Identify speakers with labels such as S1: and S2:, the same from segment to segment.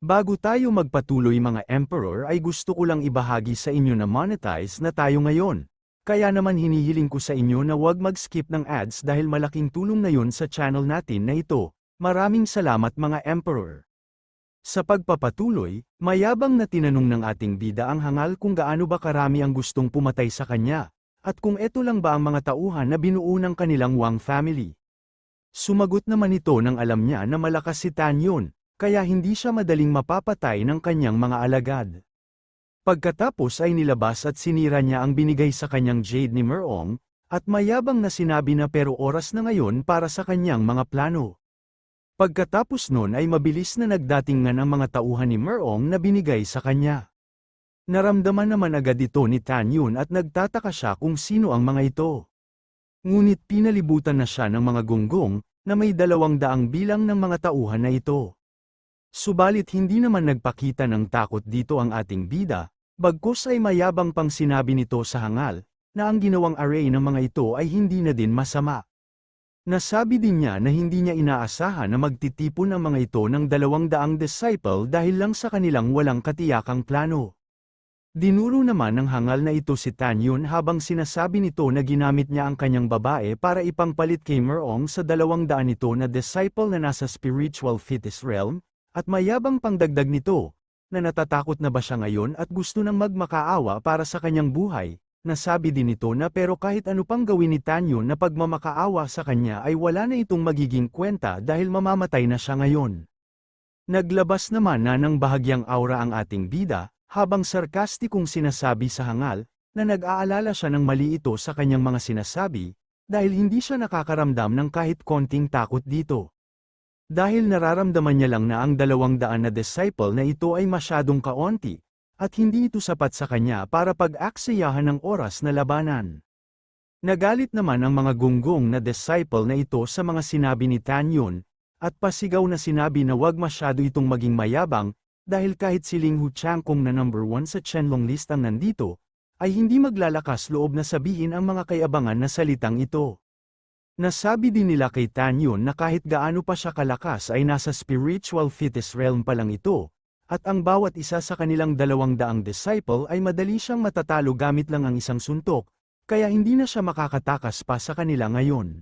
S1: Bago tayo magpatuloy mga Emperor ay gusto ko lang ibahagi sa inyo na monetize na tayo ngayon. Kaya naman hinihiling ko sa inyo na huwag mag-skip ng ads dahil malaking tulong na yun sa channel natin na ito. Maraming salamat mga Emperor. Sa pagpapatuloy, mayabang na tinanong ng ating bida ang hangal kung gaano ba karami ang gustong pumatay sa kanya, at kung eto lang ba ang mga tauhan na binuo ng kanilang Wang family. Sumagot naman ito nang alam niya na malakas si Tan Yun, kaya hindi siya madaling mapapatay ng kanyang mga alagad. Pagkatapos ay nilabas at sinira niya ang binigay sa kanyang jade ni Merong, at mayabang na sinabi na pero oras na ngayon para sa kanyang mga plano. Pagkatapos nun ay mabilis na nagdatingan ang mga tauhan ni Merong na binigay sa kanya. Naramdaman naman agad ito ni Tan Yun at nagtataka siya kung sino ang mga ito. Ngunit pinalibutan na siya ng mga gunggong, na may 200 bilang ng mga tauhan na ito. Subalit hindi naman nagpakita ng takot dito ang ating bida, bagkus ay mayabang pang sinabi nito sa hangal, na ang ginawang array ng mga ito ay hindi na din masama. Nasabi din niya na hindi niya inaasahan na magtitipon ang mga ito ng 200 disciple dahil lang sa kanilang walang katiyakang plano. Dinuro naman ng hangal na ito si Tan Yun habang sinasabi nito na ginamit niya ang kanyang babae para ipangpalit kay Merong sa 200 nito na disciple na nasa spiritual fetish realm, at mayabang pangdagdag nito, na natatakot na ba siya ngayon at gusto nang magmakaawa para sa kanyang buhay. Nasabi din ito na pero kahit ano pang gawin ni Tan Yun na pagmamakaawa sa kanya ay wala na itong magiging kwenta dahil mamamatay na siya ngayon. Naglabas naman na ng bahagyang aura ang ating bida, habang sarkastikong sinasabi sa hangal, na nag-aalala siya ng mali ito sa kanyang mga sinasabi, dahil hindi siya nakakaramdam ng kahit konting takot dito. Dahil nararamdaman niya lang na ang 200 na disciple na ito ay masyadong kaonti, at hindi ito sapat sa kanya para pag-aksayahan ng oras na labanan. Nagalit naman ang mga gunggong na disciple na ito sa mga sinabi ni Tan Yun, at pasigaw na sinabi na wag masyado itong maging mayabang, dahil kahit si Ling Hu Changkong na number 1 sa Qianlong list ang nandito, ay hindi maglalakas loob na sabihin ang mga kayabangan na salitang ito. Nasabi din nila kay Tan Yun na kahit gaano pa siya kalakas ay nasa spiritual fetish realm pa lang ito, at ang bawat isa sa kanilang 200 disciple ay madali siyang matatalo gamit lang ang isang suntok, kaya hindi na siya makakatakas pa sa kanila ngayon.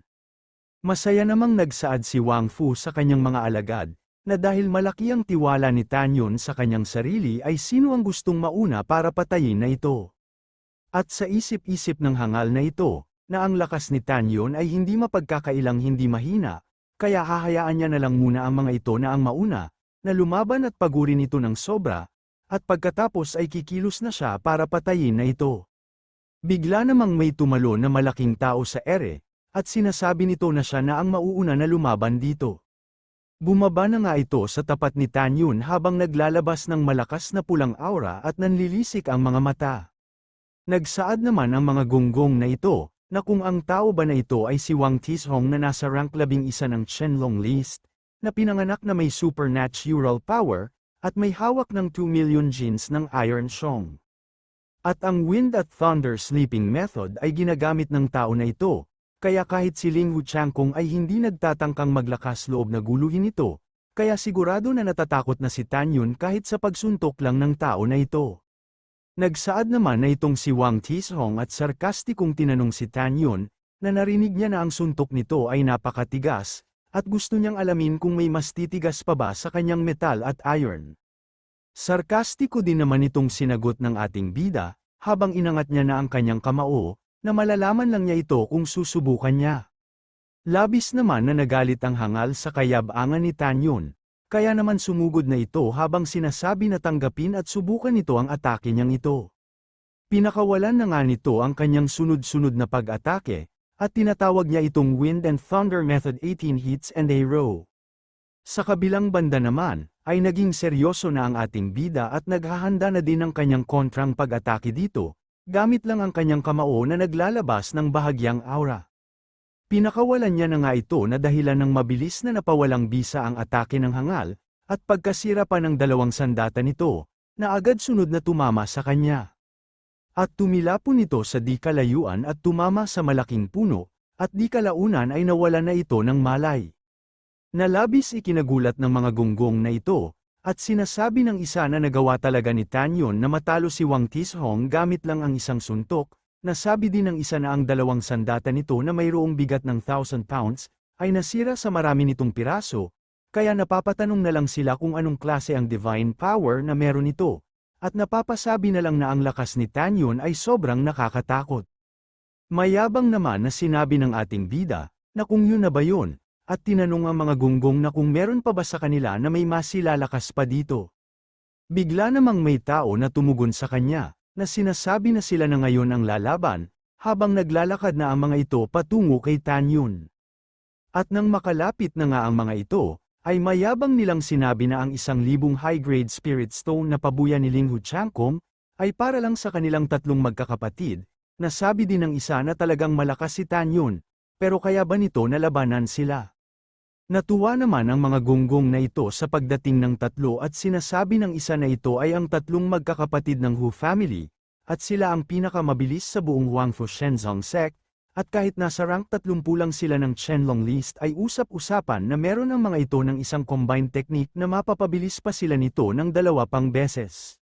S1: Masaya namang nagsaad si Wang Fu sa kanyang mga alagad, na dahil malaki ang tiwala ni Tan Yun sa kanyang sarili ay sino ang gustong mauna para patayin na ito. At sa isip-isip ng hangal na ito, na ang lakas ni Tan Yun ay hindi mapagkakailang hindi mahina, kaya hahayaan niya na lang muna ang mga ito na ang mauna, na lumaban at pagurin ito ng sobra, at pagkatapos ay kikilos na siya para patayin na ito. Bigla namang may tumalo na malaking tao sa ere, at sinasabi nito na siya na ang mauuna na lumaban dito. Bumaba na nga ito sa tapat ni Tan Yun habang naglalabas ng malakas na pulang aura at nanlilisik ang mga mata. Nagsaad naman ang mga gunggong na ito, na kung ang tao ba na ito ay si Wang Tishong na nasa rank 11 ng Qianlong list, na pinanganak na may supernatural power, at may hawak ng 2 million genes ng Iron Shong. At ang Wind at Thunder Sleeping Method ay ginagamit ng tao na ito, kaya kahit si Ling Hu Changkong ay hindi nagtatangkang maglakas loob na guluhin ito, kaya sigurado na natatakot na si Tan Yun kahit sa pagsuntok lang ng tao na ito. Nagsaad naman na itong si Wang Tishong at sarkastikong tinanong si Tan Yun, na narinig niya na ang suntok nito ay napakatigas, at gusto niyang alamin kung may mas titigas pa ba sa kanyang metal at iron. Sarkastiko din naman itong sinagot ng ating bida, habang inangat niya na ang kanyang kamao, na malalaman lang niya ito kung susubukan niya. Labis naman na nagalit ang hangal sa kayabangan ni Tan Yun, kaya naman sumugod na ito habang sinasabi na tanggapin at subukan nito ang atake niyang ito. Pinakawalan na nga nito ang kanyang sunod-sunod na pag-atake, at tinatawag niya itong Wind and Thunder Method 18 hits and a row. Sa kabilang banda naman, ay naging seryoso na ang ating bida at naghahanda na din ang kanyang kontrang pag-atake dito, gamit lang ang kanyang kamao na naglalabas ng bahagyang aura. Pinakawalan niya na nga ito na dahilan ng mabilis na napawalang bisa ang atake ng hangal, at pagkasira pa ng 2 sandata nito, na agad sunod na tumama sa kanya. At tumilapon ito sa di kalayuan at tumama sa malaking puno, at di kalaunan ay nawala na ito ng malay. Nalabis ikinagulat ng mga gunggong na ito, At sinasabi ng isa na nagawa talaga ni Tanyon na matalo si Wang Tishong gamit lang ang isang suntok, nasabi din ng isa na ang 2 sandata nito na mayroong bigat ng 1,000 pounds, ay nasira sa marami nitong piraso, kaya napapatanong na lang sila kung anong klase ang divine power na meron ito, at napapasabi na lang na ang lakas ni Tanyon ay sobrang nakakatakot. Mayabang naman na sinabi ng ating bida, na kung yun na ba yun, at tinanong ang mga gunggong na kung meron pa ba sa kanila na may masilalakas pa dito. Bigla namang may tao na tumugon sa kanya, na sinasabi na sila na ngayon ang lalaban, habang naglalakad na ang mga ito patungo kay Tanyon. At nang makalapit na nga ang mga ito, ay mayabang nilang sinabi na ang 1,000 high-grade spirit stone na pabuya ni Ling Huchangkong, ay para lang sa kanilang 3 magkakapatid, na sabi din ng isa na talagang malakas si Tanyon, pero kaya ba nito nalabanan sila? Natuwa naman ang mga gunggong na ito sa pagdating ng 3 at sinasabi ng isa na ito ay ang 3 magkakapatid ng Hu family, at sila ang pinakamabilis sa buong Huangfu Shenzong sect, at kahit nasa rank 30 lang sila ng Qianlong list ay usap-usapan na meron ang mga ito ng isang combined technique na mapapabilis pa sila nito ng 2 pang beses.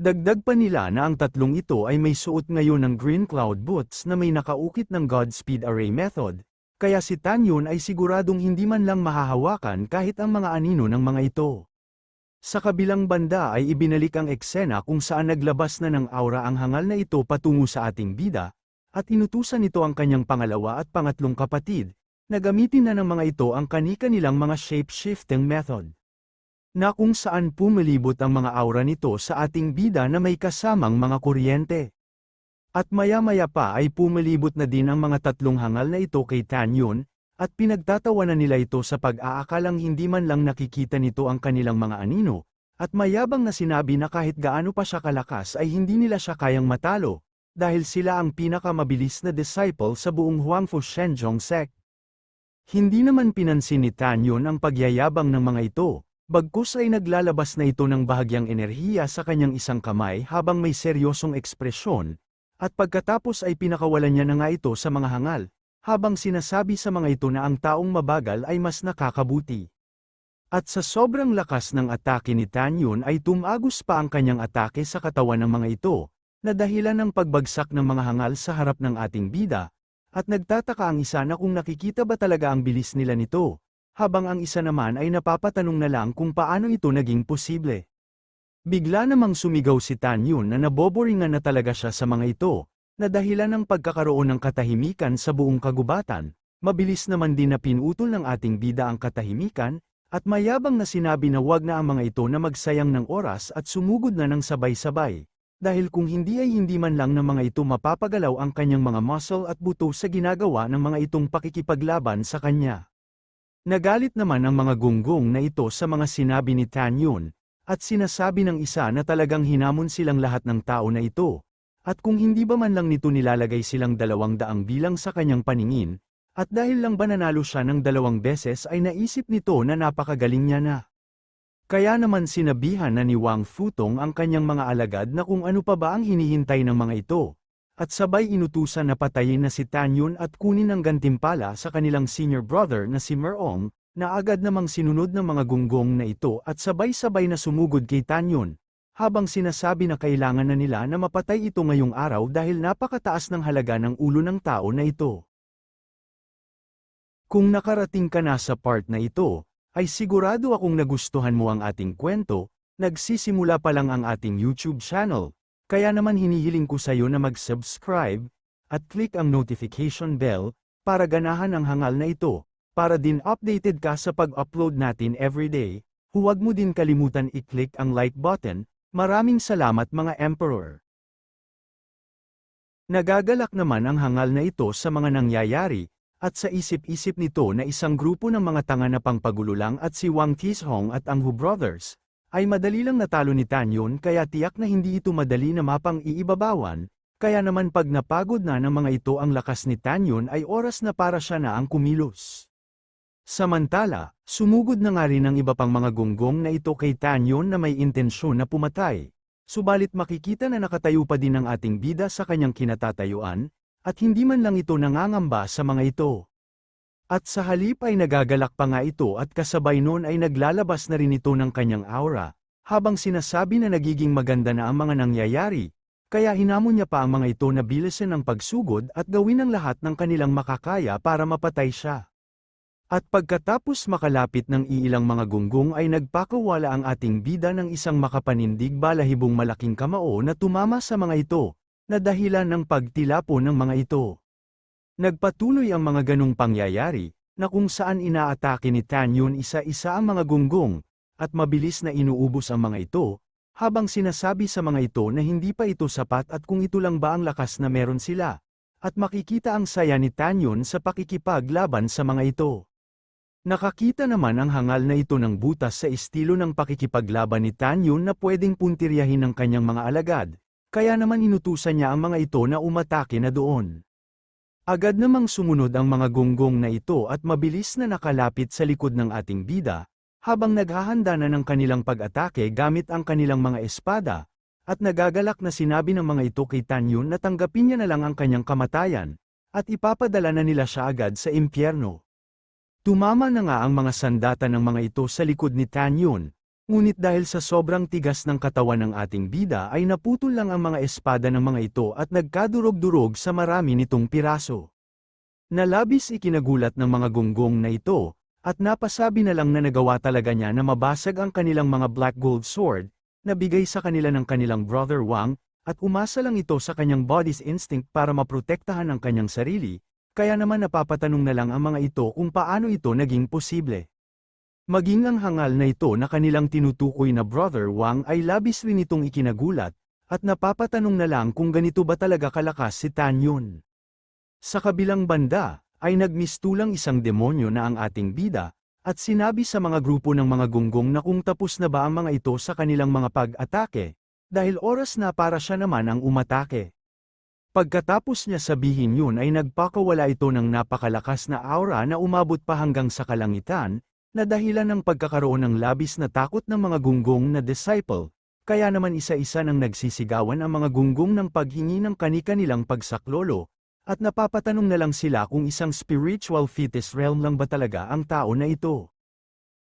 S1: Dagdag pa nila na ang 3 ito ay may suot ngayon ng green cloud boots na may nakaukit ng Godspeed Array method, kaya si Tanyon ay siguradong hindi man lang mahahawakan kahit ang mga anino ng mga ito. Sa kabilang banda ay ibinalik ang eksena kung saan naglabas na ng aura ang hangal na ito patungo sa ating bida, at inutusan nito ang kanyang pangalawa at pangatlong kapatid, na gamitin na ng mga ito ang kani-kanilang mga shape-shifting method. Na kung saan pumilibot ang mga aura nito sa ating bida na may kasamang mga kuryente. At maya-maya pa ay pumilibot na din ang mga 3 hangal na ito kay Tanyon, at pinagtatawanan nila ito sa pag-aakalang hindi man lang nakikita nito ang kanilang mga anino, at mayabang na sinabi na kahit gaano pa siya kalakas ay hindi nila siya kayang matalo, dahil sila ang pinakamabilis na disciple sa buong Huangfu Shenzong sect. Hindi naman pinansin ni Tanyon ang pagyayabang ng mga ito, bagkus ay naglalabas na ito ng bahagyang enerhiya sa kanyang isang kamay habang may seryosong ekspresyon, at pagkatapos ay pinakawalan niya na nga ito sa mga hangal, habang sinasabi sa mga ito na ang taong mabagal ay mas nakakabuti. At sa sobrang lakas ng atake ni Tanyon ay tumagos pa ang kanyang atake sa katawan ng mga ito, na dahilan ng pagbagsak ng mga hangal sa harap ng ating bida, at nagtataka ang isa na kung nakikita ba talaga ang bilis nila nito, habang ang isa naman ay napapatanong na lang kung paano ito naging posible. Bigla namang sumigaw si Tanyon na naboboringan na talaga siya sa mga ito, na dahilan ng pagkakaroon ng katahimikan sa buong kagubatan, mabilis naman din na pinutol ng ating bida ang katahimikan, at mayabang na sinabi na wag na ang mga ito na magsayang ng oras at sumugod na ng sabay-sabay, dahil kung hindi ay hindi man lang ng mga ito mapapagalaw ang kanyang mga muscle at buto sa ginagawa ng mga itong pakikipaglaban sa kanya. Nagalit naman ang mga gunggong na ito sa mga sinabi ni Tanyon, at sinasabi ng isa na talagang hinamon silang lahat ng tao na ito, at kung hindi ba man lang nito nilalagay silang 200 bilang sa kanyang paningin, at dahil lang ba nanalo siya ng 2 beses ay naisip nito na napakagaling niya na. Kaya naman sinabihan na ni Wang Futong ang kanyang mga alagad na kung ano pa ba ang hinihintay ng mga ito, at sabay inutusan na patayin na si Tanyon at kunin ang gantimpala sa kanilang senior brother na si Merong, na agad namang sinunod ng mga gunggong na ito at sabay-sabay na sumugod kay Tanyon, habang sinasabi na kailangan na nila na mapatay ito ngayong araw dahil napakataas ng halaga ng ulo ng tao na ito. Kung nakarating ka na sa part na ito, ay sigurado akong nagustuhan mo ang ating kwento, nagsisimula pa lang ang ating YouTube channel, kaya naman hinihiling ko sa iyo na mag-subscribe, at click ang notification bell, para ganahan ang hangal na ito. Para din updated ka sa pag-upload natin everyday, huwag mo din kalimutan i-click ang like button. Maraming salamat mga Emperor. Nagagalak naman ang hangal na ito sa mga nangyayari, at sa isip-isip nito na isang grupo ng mga tanga na pangpagulo lang at si Wang Tishong at ang Hu brothers, ay madali lang natalo ni Tanyon kaya tiyak na hindi ito madali na mapang iibabawan, kaya naman pag napagod na ng mga ito ang lakas ni Tanyon ay oras na para siya na ang kumilos. Samantala, sumugod na nga rin ang iba pang mga gunggong na ito kay Tanyon na may intensyon na pumatay. Subalit makikita na nakatayo pa din ang ating bida sa kanyang kinatatayuan, at hindi man lang ito nangangamba sa mga ito. At sa halip ay nagagalak pa nga ito at kasabay noon ay naglalabas na rin ito ng kanyang aura, habang sinasabi na nagiging maganda na ang mga nangyayari, kaya hinamon niya pa ang mga ito na bilisan ang pagsugod at gawin ang lahat ng kanilang makakaya para mapatay siya. At pagkatapos makalapit ng iilang mga gunggong ay nagpakawala ang ating bida ng isang makapanindig balahibong malaking kamao na tumama sa mga ito, na dahilan ng pagtilapo ng mga ito. Nagpatuloy ang mga ganong pangyayari, na kung saan inaatake ni Tan Yun isa-isa ang mga gunggong, at mabilis na inuubos ang mga ito, habang sinasabi sa mga ito na hindi pa ito sapat at kung ito lang ba ang lakas na meron sila, at makikita ang saya ni Tan Yun sa pakikipaglaban sa mga ito. Nakakita naman ang hangal na ito ng butas sa estilo ng pakikipaglaban ni Tan Yun na pwedeng puntiryahin ng kanyang mga alagad, kaya naman inutusan niya ang mga ito na umatake na doon. Agad namang sumunod ang mga gunggong na ito at mabilis na nakalapit sa likod ng ating bida, habang naghahanda na ng kanilang pag-atake gamit ang kanilang mga espada, at nagagalak na sinabi ng mga ito kay Tan Yun na tanggapin niya na lang ang kanyang kamatayan, at ipapadala na nila siya agad sa impyerno. Tumama na nga ang mga sandata ng mga ito sa likod ni Tan Yun, ngunit dahil sa sobrang tigas ng katawan ng ating bida ay naputol lang ang mga espada ng mga ito at nagkadurog-durog sa marami nitong piraso. Nalabis ikinagulat ng mga gunggong na ito, at napasabi na lang na nagawa talaga niya na mabasag ang kanilang mga black gold sword, na bigay sa kanila ng kanilang brother Wang, at umasa lang ito sa kanyang body's instinct para maprotektahan ang kanyang sarili. Kaya naman napapatanong na lang ang mga ito kung paano ito naging posible. Maging ang hangal na ito na kanilang tinutukoy na Brother Wang ay labis rin itong ikinagulat, at napapatanong na lang kung ganito ba talaga kalakas si Tan Yun. Sa kabilang banda, ay nagmistulang isang demonyo na ang ating bida, at sinabi sa mga grupo ng mga gunggong na kung tapos na ba ang mga ito sa kanilang mga pag-atake, dahil oras na para siya naman ang umatake. Pagkatapos niya sabihin yun ay nagpakawala ito ng napakalakas na aura na umabot pa hanggang sa kalangitan, na dahilan ng pagkakaroon ng labis na takot ng mga gunggong na disciple, kaya naman isa-isa nang nagsisigawan ang mga gunggong ng paghingi ng kani-kanilang pagsaklolo, at napapatanong na lang sila kung isang spiritual fetus realm lang ba talaga ang tao na ito.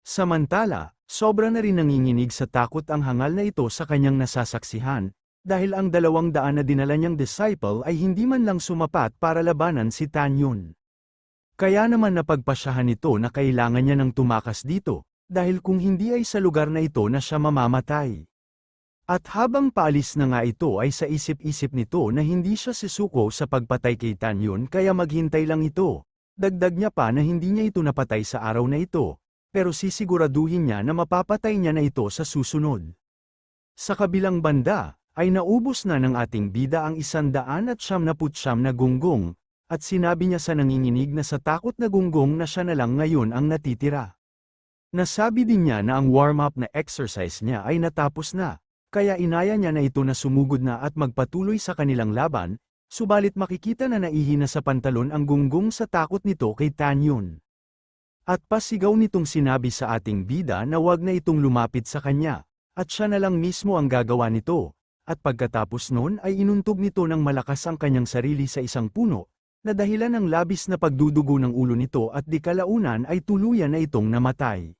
S1: Samantala, sobra na rin nanginginig sa takot ang hangal na ito sa kanyang nasasaksihan, dahil ang 200 na dinala niyang disciple ay hindi man lang sumapat para labanan si Tan Yun. Kaya naman napagpasyahan nito na kailangan niya ng tumakas dito, dahil kung hindi ay sa lugar na ito na siya mamamatay. At habang paalis na nga ito ay sa isip-isip nito na hindi siya sisuko sa pagpatay kay Tan Yun kaya maghintay lang ito. Dagdag niya pa na hindi niya ito napatay sa araw na ito, pero sisiguraduhin niya na mapapatay niya na ito sa susunod. Sa kabilang banda, ay naubos na ng ating bida ang 199 na gunggong, at sinabi niya sa nanginginig na sa takot na gunggong na siya na lang ngayon ang natitira. Nasabi din niya na ang warm-up na exercise niya ay natapos na, kaya inaya niya na ito na sumugod na at magpatuloy sa kanilang laban, subalit makikita na naihina sa pantalon ang gunggong sa takot nito kay Tan Yun. At pasigaw nitong sinabi sa ating bida na wag na itong lumapit sa kanya, at siya na lang mismo ang gagawa nito. At pagkatapos noon ay inuntog nito ng malakas ang kanyang sarili sa isang puno, na dahilan ng labis na pagdudugo ng ulo nito at di kalaunan ay tuluyan na itong namatay.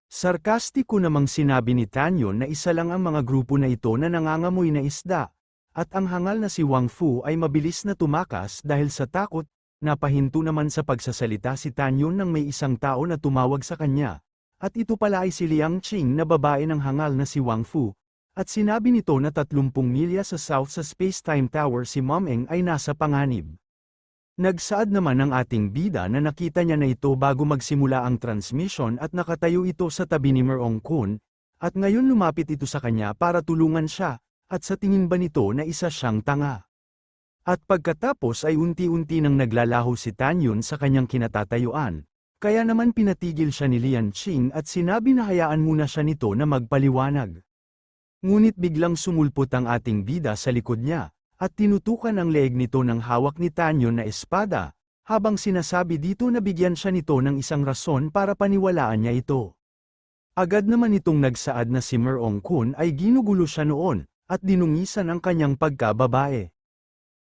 S1: Sarkastiko namang sinabi ni Tan Yun na isa lang ang mga grupo na ito na nangangamoy na isda, at ang hangal na si Wang Fu ay mabilis na tumakas dahil sa takot, napahinto naman sa pagsasalita si Tan Yun nang may isang tao na tumawag sa kanya, at ito pala ay si Liang Qing na babae ng hangal na si Wang Fu. At sinabi nito na 30 milya sa south sa Space-Time Tower si Mom Eng ay nasa panganib. Nagsaad naman ang ating bida na nakita niya na ito bago magsimula ang transmission at nakatayo ito sa tabi ni Merong Kun, at ngayon lumapit ito sa kanya para tulungan siya, at sa tingin ba nito na isa siyang tanga. At pagkatapos ay unti-unti nang naglalaho si Tan Yun sa kanyang kinatatayuan, kaya naman pinatigil siya ni Liang Qing at sinabi na hayaan muna siya nito na magpaliwanag. Ngunit biglang sumulpot ang ating bida sa likod niya, at tinutukan ang leeg nito ng hawak ni Tan Yun na espada, habang sinasabi dito na bigyan siya nito ng isang rason para paniwalaan niya ito. Agad naman itong nagsaad na si Merong Kun ay ginugulo siya noon, at dinungisan ang kanyang pagkababae.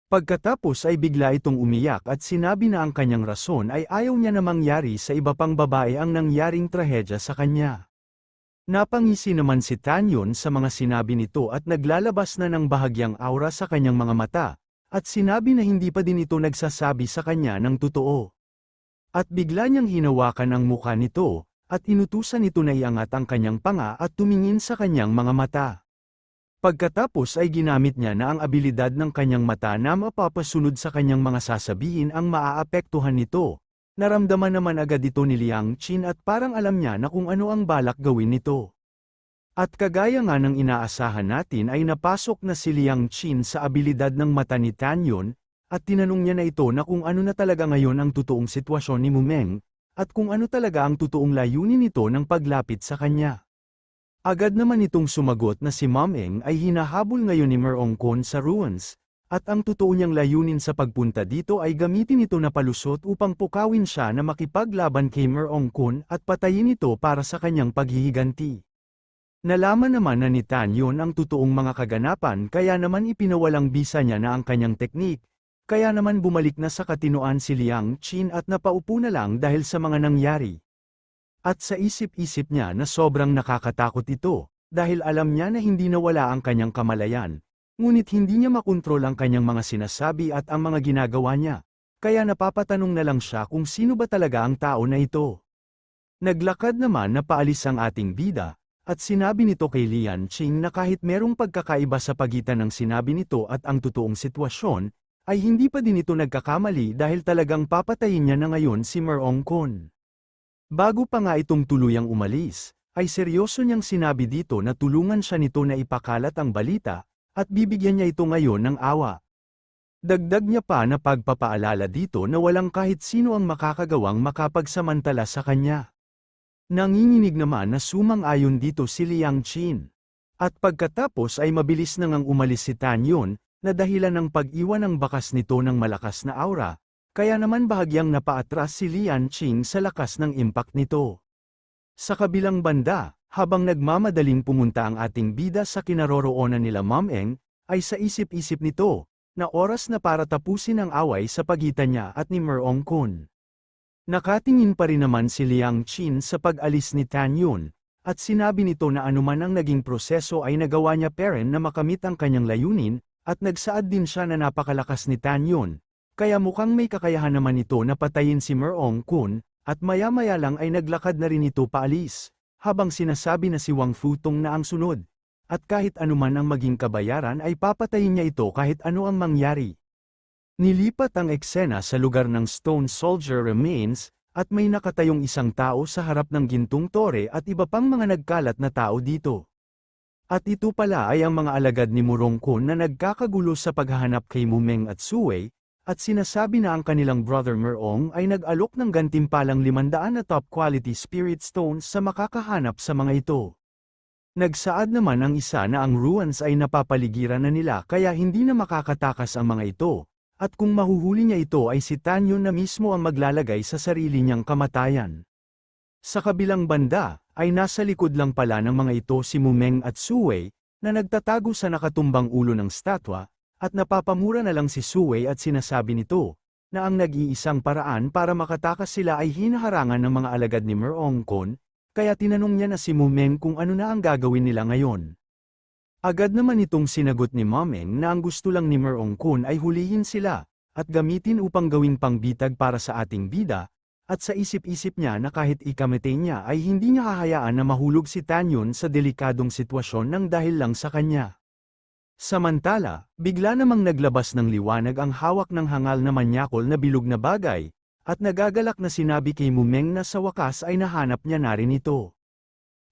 S1: Pagkatapos ay bigla itong umiyak at sinabi na ang kanyang rason ay ayaw niya na mangyari sa iba pang babae ang nangyaring trahedya sa kanya. Napangisi naman si Tanyon sa mga sinabi nito at naglalabas na ng bahagyang aura sa kanyang mga mata, at sinabi na hindi pa din ito nagsasabi sa kanya ng totoo. At bigla niyang hinawakan ang mukha nito, at inutusan ito na iangat ang kanyang panga at tumingin sa kanyang mga mata. Pagkatapos ay ginamit niya na ang abilidad ng kanyang mata na mapapasunod sa kanyang mga sasabihin ang maaapektuhan nito. Naramdaman naman agad ito ni Liang Qin at parang alam niya na kung ano ang balak gawin nito. At kagaya nga ng inaasahan natin ay napasok na si Liang Qin sa abilidad ng mata ni Tanyon, at tinanong niya na ito na kung ano na talaga ngayon ang totoong sitwasyon ni Mumeng, at kung ano talaga ang totoong layunin nito ng paglapit sa kanya. Agad naman itong sumagot na si Mumeng ay hinahabol ngayon ni Merongkon sa ruins, at ang totoo niyang layunin sa pagpunta dito ay gamitin ito na palusot upang pukawin siya na makipaglaban kay Merongkon at patayin ito para sa kanyang paghihiganti. Nalaman naman na ni Tanyon ang totoong mga kaganapan kaya naman ipinawalang bisa niya na ang kanyang teknik, kaya naman bumalik na sa katinoan si Liang Qin at napaupo na lang dahil sa mga nangyari. At sa isip-isip niya na sobrang nakakatakot ito, dahil alam niya na hindi nawala ang kanyang kamalayan, ngunit hindi niya makontrol ang kanyang mga sinasabi at ang mga ginagawa niya, kaya napapatanong na lang siya kung sino ba talaga ang tao na ito. Naglakad naman na paalis ang ating bida, at sinabi nito kay Liang Qin na kahit merong pagkakaiba sa pagitan ng sinabi nito at ang totoong sitwasyon, ay hindi pa din ito nagkakamali dahil talagang papatayin niya na ngayon si Merongkon. Bago pa nga itong tuluyang umalis, ay seryoso niyang sinabi dito na tulungan siya nito na ipakalat ang balita, at bibigyan niya ito ngayon ng awa. Dagdag niya pa na pagpapaalala dito na walang kahit sino ang makakagawang makapagsamantala sa kanya. Nanginginig naman na sumang-ayon dito si Liang Qin. At pagkatapos ay mabilis nang umalis si Tanyon, na dahilan ng pag-iwan ng bakas nito ng malakas na aura, kaya naman bahagyang napaatras si Liang Qin sa lakas ng impact nito. Sa kabilang banda, habang nagmamadaling pumunta ang ating bida sa kinaroroonan nila Mumeng, ay sa isip-isip nito, na oras na para tapusin ang away sa pagitan niya at ni Merongkon. Nakatingin pa rin naman si Liang Qin sa pag-alis ni Tanyon, at sinabi nito na anuman ang naging proseso ay nagawa niya pa rin na makamit ang kanyang layunin, at nagsaad din siya na napakalakas ni Tanyon. Kaya mukhang may kakayahan naman ito na patayin si Merongkon, at maya-maya lang ay naglakad na rin ito paalis, habang sinasabi na si Wang Futong na ang sunod. At kahit anuman ang maging kabayaran ay papatayin niya ito kahit ano ang mangyari. Nilipat ang eksena sa lugar ng Stone Soldier Remains, at may nakatayong isang tao sa harap ng gintong tore at iba pang mga nagkalat na tao dito. At ito pala ay ang mga alagad ni Merongkon na nagkakagulo sa paghahanap kay Mumeng at Suwei, at sinasabi na ang kanilang brother Merong ay nag-alok ng gantimpalang 500 na top-quality spirit stones sa makakahanap sa mga ito. Nagsaad naman ang isa na ang ruins ay napapaligiran na nila kaya hindi na makakatakas ang mga ito, at kung mahuhuli niya ito ay si Tanyon na mismo ang maglalagay sa sarili niyang kamatayan. Sa kabilang banda, ay nasa likod lang pala ng mga ito si Mumeng at Suwei, na nagtatago sa nakatumbang ulo ng statwa, at napapamura na lang si Suwei at sinasabi nito, na ang nag-iisang paraan para makatakas sila ay hinaharangan ng mga alagad ni Merongkon, kaya tinanong niya na si Mumeng kung ano na ang gagawin nila ngayon. Agad naman itong sinagot ni Mumeng na ang gusto lang ni Merongkon ay hulihin sila, at gamitin upang gawing pangbitag para sa ating bida, at sa isip-isip niya na kahit ikamete niya ay hindi niya hahayaan na mahulog si Tanyon sa delikadong sitwasyon ng dahil lang sa kanya. Samantala, bigla namang naglabas ng liwanag ang hawak ng hangal na manyakol na bilog na bagay, at nagagalak na sinabi kay Mumeng na sa wakas ay nahanap niya na rin ito.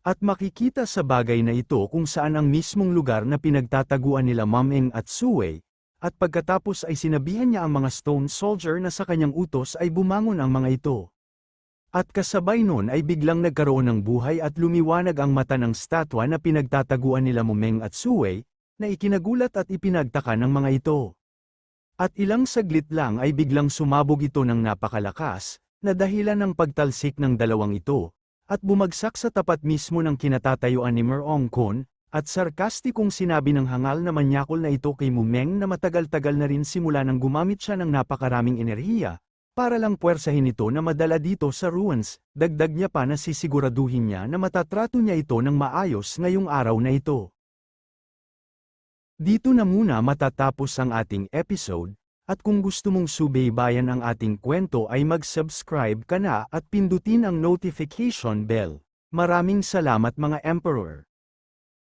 S1: At makikita sa bagay na ito kung saan ang mismong lugar na pinagtataguan nila Mumeng at Suwei, at pagkatapos ay sinabihan niya ang mga Stone Soldier na sa kanyang utos ay bumangon ang mga ito. At kasabay nun ay biglang nagkaroon ng buhay at lumiwanag ang mata ng statwa na pinagtataguan nila Mumeng at Suwei, na ikinagulat at ipinagtaka ng mga ito. At ilang saglit lang ay biglang sumabog ito ng napakalakas, na dahilan ng pagtalsik ng dalawang ito, at bumagsak sa tapat mismo ng kinatatayuan ni Merongkon, At sarkastikong sinabi ng hangal na manyakol na ito kay Mumeng na matagal-tagal na rin simula nang gumamit siya ng napakaraming enerhiya, para lang puwersahin ito na madala dito sa ruins. Dagdag niya pa na sisiguraduhin niya na matatrato niya ito ng maayos ngayong araw na ito. Dito na muna matatapos ang ating episode, at kung gusto mong subaybayan ang ating kwento ay mag-subscribe ka na at pindutin ang notification bell. Maraming salamat mga Emperor!